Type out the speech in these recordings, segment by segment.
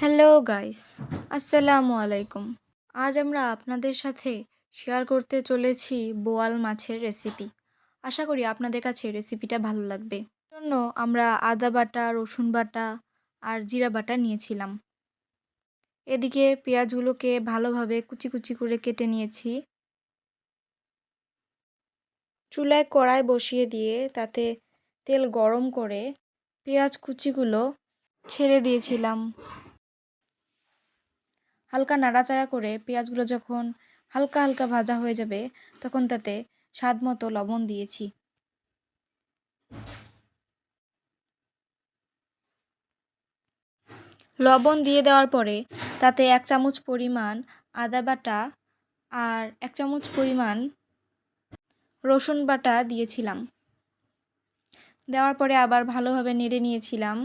Hello guys, আসসালামু আলাইকুম। আজ আমরা আপনাদের সাথে শেয়ার করতে চলেছি বোয়াল মাছের রেসিপি। আশা করি আপনাদের কাছে রেসিপিটা ভালো লাগবে। জন্য আমরা আদা বাটা, রসুন বাটা আর জিরা বাটা নিয়েছিলাম। এদিকে পেঁয়াজগুলোকে ভালোভাবে কুচি কুচি করে কেটে নিয়েছি। চুলায় কড়াই বসিয়ে দিয়ে তাতে তেল গরম করে পেঁয়াজ কুচিগুলো ছেড়ে দিয়েছিলাম। হালকা নাড়াচাড়া করে পেঁয়াজগুলো যখন হালকা হালকা ভাজা হয়ে যাবে তখন তাতে স্বাদ মতো লবণ দিয়েছি। লবণ দিয়ে দেওয়ার পরে তাতে 1 চামচ পরিমাণ আদা বাটা আর 1 চামচ পরিমাণ রসুন বাটা দিয়েছিলাম। দেওয়ার পরে আবার ভালোভাবে নেড়ে নিয়েছিলাম।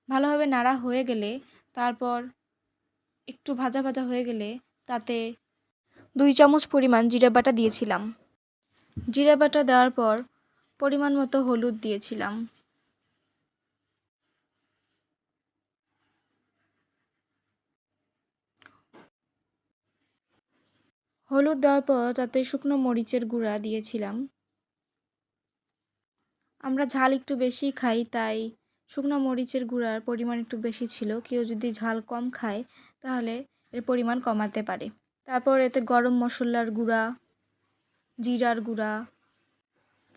ভালোভাবে নাড়া হয়ে গেলে তারপর একটু ভাজা ভাজা হয়ে গেলে তাতে 2 চামচ পরিমাণ জিরা বাটা দিয়েছিলাম। জিরা বাটা দেওয়ার পর পরিমাণ মতো হলুদ দিয়েছিলাম। হলুদ দেওয়ার পর তাতে শুকনো মরিচের গুঁড়া দিয়েছিলাম। আমরা ঝাল একটু বেশি খাই, তাই শুকনো মরিচের গুঁড়ার পরিমাণ একটু বেশি ছিল। কেউ যদি ঝাল কম খায় তাহলে এর পরিমাণ কমাতে পারে। তারপর এতে গরম মশলার গুঁড়া, জিরার গুঁড়া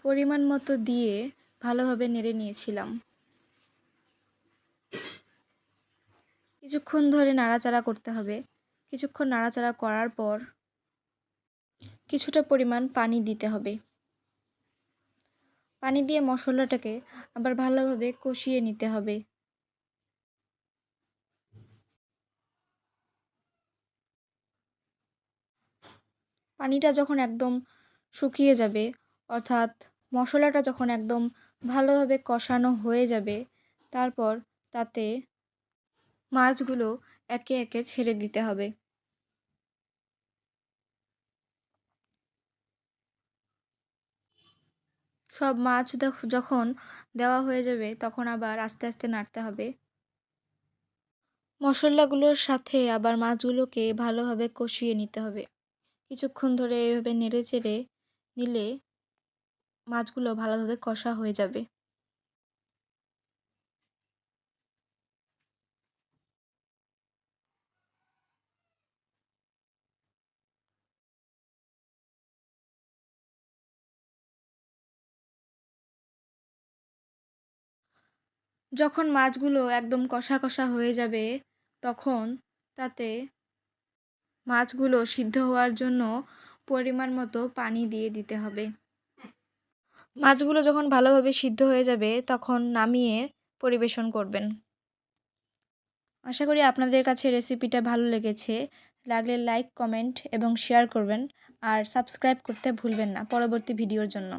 পরিমাণ মতো দিয়ে ভালোভাবে নেড়ে নিয়েছিলাম। কিছুক্ষণ ধরে নাড়াচাড়া করতে হবে। কিছুক্ষণ নাড়াচাড়া করার পর কিছুটা পরিমাণ পানি দিতে হবে। পানি দিয়ে মশলাটাকে আবার ভালোভাবে কষিয়ে নিতে হবে। পানিটা যখন একদম শুকিয়ে যাবে, অর্থাৎ মশলাটা যখন একদম ভালোভাবে কষানো হয়ে যাবে, তারপর তাতে মাছগুলো একে একে ছেড়ে দিতে হবে। সব মাছ যখন দেওয়া হয়ে যাবে তখন আবার আস্তে আস্তে নাড়তে হবে। মশলাগুলোর সাথে আবার মাছগুলোকে ভালোভাবে কষিয়ে নিতে হবে। কিছুক্ষণ ধরে এভাবে নেড়ে চেড়ে নিলে মাছগুলো ভালোভাবে কষা হয়ে যাবে। যখন মাছগুলো একদম কষা কষা হয়ে যাবে তখন তাতে মাছগুলো সিদ্ধ হওয়ার জন্য পরিমাণ মতো পানি দিয়ে দিতে হবে। মাছগুলো যখন ভালোভাবে সিদ্ধ হয়ে যাবে তখন নামিয়ে পরিবেশন করবেন। আশা করি আপনাদের কাছে রেসিপিটা ভালো লেগেছে। লাগলে লাইক, কমেন্ট এবং শেয়ার করবেন আর সাবস্ক্রাইব করতে ভুলবেন না পরবর্তী ভিডিওর জন্য।